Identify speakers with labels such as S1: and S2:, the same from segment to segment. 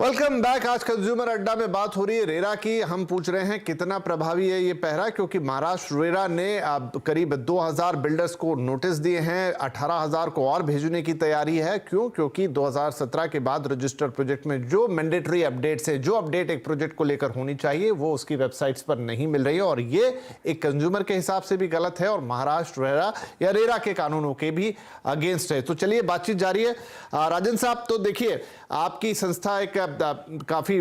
S1: Welcome back. आज consumer अड्डा में बात हो रही है रेरा की। हम पूछ रहे हैं कितना प्रभावी है ये पहरा, क्योंकि महाराष्ट्र रेरा ने अब करीब 2000 बिल्डर्स को नोटिस दिए हैं, 18,000 को और भेजने की तैयारी है। क्यों? क्योंकि 2017 के बाद रजिस्टर्ड प्रोजेक्ट में जो मैंडेटरी अपडेट्स है, जो अपडेट एक प्रोजेक्ट को लेकर होनी चाहिए, वो उसकी वेबसाइट्स पर नहीं मिल रही है और ये एक कंज्यूमर के हिसाब से भी गलत है और महाराष्ट्र रेरा या रेरा के कानूनों के भी अगेंस्ट है। तो चलिए बातचीत जारी है। राजन साहब, तो देखिए आपकी संस्था एक काफी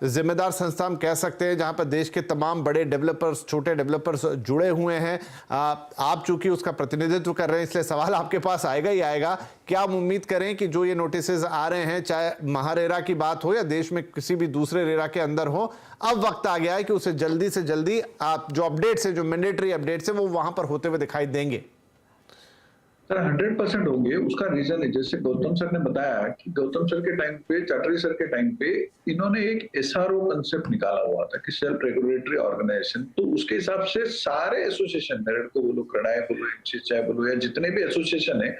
S1: जिम्मेदार संस्था हम कह सकते हैं, जहां पर देश के तमाम बड़े डेवलपर्स, छोटे डेवलपर्स जुड़े हुए हैं। आप चूंकि उसका प्रतिनिधित्व कर रहे हैं, इसलिए सवाल आपके पास आएगा ही आएगा। क्या हम उम्मीद करें कि जो ये नोटिसेस आ रहे हैं, चाहे महारेरा की बात हो या देश में किसी भी दूसरे रेरा के अंदर हो, अब वक्त आ गया है कि उसे जल्दी से जल्दी आप जो अपडेट्स है, जो मैंडेटरी अपडेट्स है, वो वहां पर होते हुए दिखाई देंगे?
S2: सर 100% होंगे। उसका रीजन है, जैसे गौतम सर ने बताया कि गौतम सर के टाइम पे, चटर्जी सर के टाइम पे इन्होंने एक एसआरओ कंसेप्ट निकाला हुआ था कि सेल्फ रेगुलेटरी ऑर्गेनाइजेशन। तो उसके हिसाब से सारे एसोसिएशन, मेरिट को बोलो, क्रेडाई बोलो, एमसीएचआई बोलो, या जितने भी एसोसिएशन है,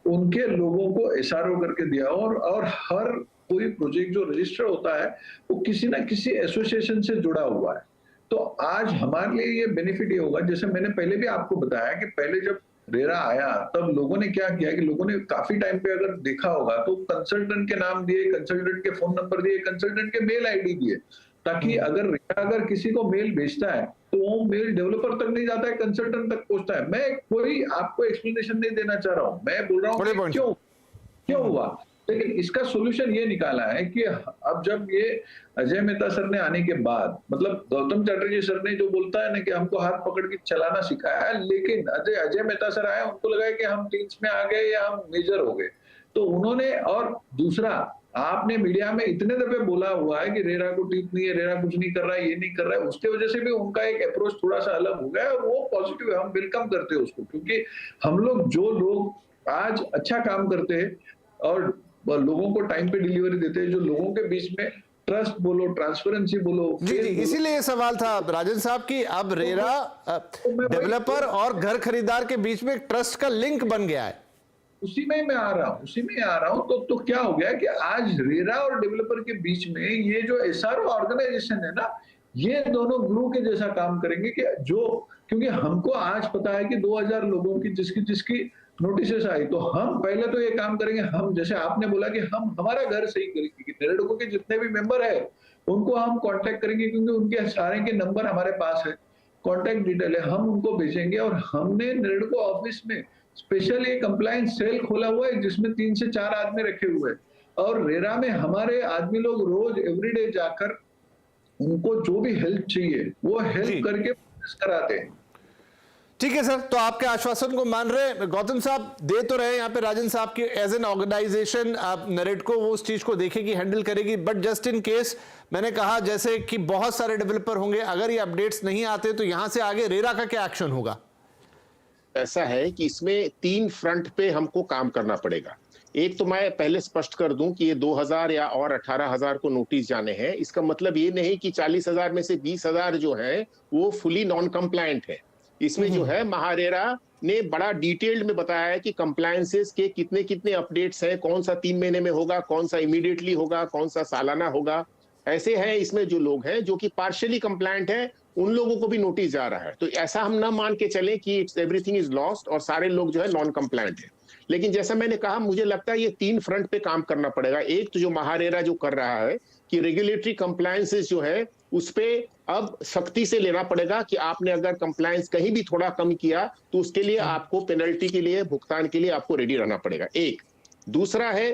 S2: उनके लोगों को एसआरओ करके दिया। और हर कोई प्रोजेक्ट जो रजिस्टर होता है वो किसी ना किसी एसोसिएशन से जुड़ा हुआ है। तो आज हमारे लिए ये बेनिफिट ये होगा, जैसे मैंने पहले भी आपको बताया कि पहले जब रेरा आया तब लोगों ने क्या किया कि लोगों ने काफी टाइम पे अगर देखा होगा तो कंसल्टेंट के नाम दिए, कंसल्टेंट के फोन नंबर दिए, कंसल्टेंट के मेल आईडी दिए, ताकि अगर किसी को मेल भेजता है तो वो मेल डेवलपर तक नहीं जाता है, कंसल्टेंट तक पहुंचता है। मैं कोई आपको एक्सप्लेनेशन नहीं देना चाह रहा हूं, मैं बोल रहा हूँ क्यों हुआ। लेकिन इसका सॉल्यूशन ये निकाला है कि अब जब ये अजय मेहता सर ने आने के बाद, मतलब गौतम चटर्जी सर ने जो बोलता है ना कि हमको हाथ पकड़ के चलाना सिखाया है, लेकिन अजय मेहता सर आए, उनको लगा कि हम टीम्स में आ गए या हम मेजर हो गए, तो उन्होंने, और दूसरा आपने मीडिया में इतने दफे बोला हुआ है कि रेरा को ठीक नहीं है, रेरा कुछ नहीं कर रहा है, ये नहीं कर रहा है, उसके वजह से भी उनका एक अप्रोच थोड़ा सा अलग हो गया और वो पॉजिटिव है। हम वेलकम करते हैं उसको, क्योंकि हम लोग जो लोग आज अच्छा काम करते हैं और लोगों को टाइम पे डिलीवरी देते हैं, जो लोगों के बीच में ट्रस्ट बोलो, ट्रांसपेरेंसी बोलो।
S1: जी, इसीलिए सवाल था राजन साहब की अब रेरा डेवलपर और घर खरीदार के बीच में ट्रस्ट का लिंक बन गया है।
S2: उसी में मैं आ रहा हूं। तो क्या हो गया कि आज रेरा और डेवलपर के बीच में ये जो एसआरओ ऑर्गेनाइजेशन है ना, ये दोनों ग्लू के जैसा काम करेंगे कि क्योंकि हमको आज पता है कि 2000 लोगों की जिसकी नोटिस आई, तो हम पहले तो ये काम करेंगे। हम, जैसे आपने बोला कि हम हमारा घर सही करेंगे, कि नेरेडको के जितने भी मेंबर है उनको हम कांटेक्ट करेंगे, क्योंकि उनके सारे के नंबर हमारे पास है, कांटेक्ट डिटेल है, हम उनको भेजेंगे। और हमने नेरेडको ऑफिस में स्पेशल एक कंप्लायंस सेल खोला हुआ है, जिसमें 3 से 4 आदमी रखे हुए हैं, और रेरा में हमारे आदमी लोग रोज एवरीडे जाकर उनको जो भी हेल्प चाहिए वो हेल्प करके कराते हैं।
S1: ठीक है सर, तो आपके आश्वासन को मान रहे हैं। गौतम साहब दे तो रहे यहाँ पे राजन साहब की, एज एन ऑर्गेनाइजेशन आप नेरेडको वो उस चीज को देखेगी, हैंडल करेगी, बट जस्ट इन केस मैंने कहा जैसे कि बहुत सारे डेवलपर होंगे, अगर ये अपडेट्स नहीं आते तो यहां से आगे रेरा का क्या एक्शन होगा?
S3: ऐसा है कि इसमें 3 फ्रंट पे हमको काम करना पड़ेगा। एक तो मैं पहले स्पष्ट कर दूं कि ये 2000 या और 18,000 को नोटिस जाने हैं, इसका मतलब ये नहीं कि 40,000 में से 20,000 जो है वो फुली नॉन कंप्लायंट है। इसमें जो है महारेरा ने बड़ा डिटेल्ड में बताया है कि कंप्लायंसेस के कितने कितने अपडेट्स हैं, कौन सा 3 महीने में होगा, कौन सा इमीडिएटली होगा, कौन सा सालाना होगा। ऐसे हैं इसमें जो लोग हैं जो कि पार्शियली कंप्लायंट है, उन लोगों को भी नोटिस जा रहा है। तो ऐसा हम ना मान के चलें कि इट्स एवरीथिंग इज लॉस्ट और सारे लोग जो है नॉन कंप्लायंट है। लेकिन जैसा मैंने कहा, मुझे लगता है ये 3 फ्रंट पे काम करना पड़ेगा। एक तो जो महारेरा जो कर रहा है कि रेगुलेटरी कंप्लायंसेस जो है उस पे अब सख्ती से लेना पड़ेगा कि आपने अगर कंप्लायंस कहीं भी थोड़ा कम किया तो उसके लिए आपको पेनल्टी के लिए, भुगतान के लिए आपको रेडी रहना पड़ेगा। एक दूसरा है,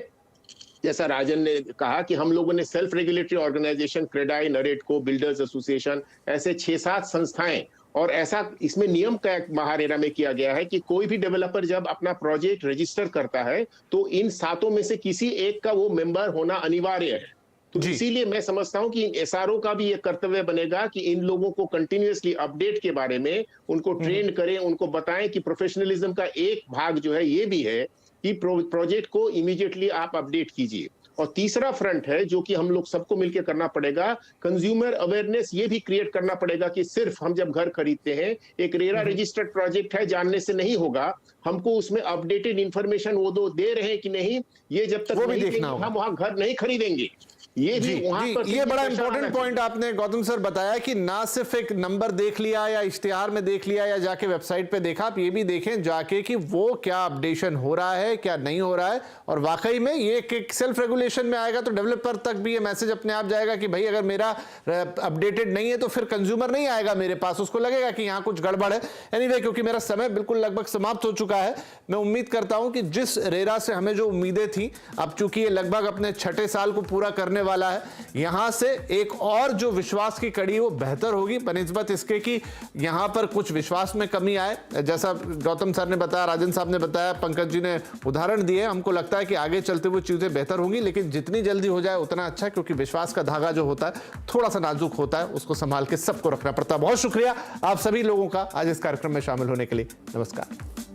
S3: जैसा राजन ने कहा कि हम लोगों ने self regulatory organisation, CREDAI, NAREDCO, builders association, ऐसे 6-7 संस्थाएं, और ऐसा इसमें नियम का महारेरा में किया गया है कि कोई भी डेवलपर जब अपना प्रोजेक्ट रजिस्टर करता है तो इन 7 में से किसी एक का वो मेंबर होना अनिवार्य है। तो इसीलिए मैं समझता हूं कि एसआरओ का भी ये कर्तव्य बनेगा कि इन लोगों को कंटिन्यूअसली अपडेट के बारे में उनको ट्रेन करें, उनको बताएं कि प्रोफेशनलिज्म का एक भाग जो है ये भी है कि प्रोजेक्ट को इमीडिएटली आप अपडेट कीजिए। और तीसरा फ्रंट है जो कि हम लोग सबको मिलकर करना पड़ेगा, कंज्यूमर अवेयरनेस ये भी क्रिएट करना पड़ेगा कि सिर्फ हम जब घर खरीदते हैं एक रेरा रजिस्टर्ड प्रोजेक्ट है जानने से नहीं होगा, हमको उसमें अपडेटेड इंफॉर्मेशन वो दे रहे हैं कि नहीं, ये जब तक
S1: वो भी
S3: नहीं
S1: देखना
S3: देंगे,
S1: होगा।
S3: हम वहां घर नहीं खरीदेंगे। ये
S1: जी,
S3: भी वहां
S1: जी,
S3: पर
S1: ये बड़ा
S3: प्रेशर
S1: इंपॉर्टेंट
S3: आना
S1: पॉइंट आपने गौतम सर बताया कि ना सिर्फ एक नंबर देख लिया या इश्तिहार में देख लिया या जाके वेबसाइट पे देखा, आप ये भी देखें जाके कि वो क्या अपडेशन हो रहा है, क्या नहीं हो रहा है। और वाकई में ये एक सेल्फ रेगुलेशन में आएगा तो डेवलपर तक भी ये मैसेज अपने आप जाएगा कि भाई अगर मेरा अपडेटेड नहीं है तो फिर कंज्यूमर नहीं आएगा मेरे पास, उसको लगेगा कि यहाँ कुछ गड़बड़ है। एनीवे, क्योंकि मेरा समय बिल्कुल लगभग समाप्त हो चुका है, मैं उम्मीद करता हूं कि जिस रेरा से हमें जो उम्मीदें थी, अब चूंकि ये लगभग अपने 6ठे साल को पूरा करने वाला है, यहां से एक और जो विश्वास की कड़ी वो बेहतर होगी बनिस्बत इसके कि यहां पर कुछ विश्वास में कमी आए। जैसा गौतम सर ने बताया, राजन साहब ने बताया, पंकज जी ने उदाहरण दिए, हमको लगता है कि आगे चलते हुए चीजें बेहतर होंगी, लेकिन जितनी जल्दी हो जाए उतना अच्छा, क्योंकि विश्वास का धागा जो होता है थोड़ा सा नाजुक होता है, उसको संभाल के सबको रखना पड़ता है। बहुत शुक्रिया आप सभी लोगों का आज इस कार्यक्रम में शामिल होने के लिए। नमस्कार।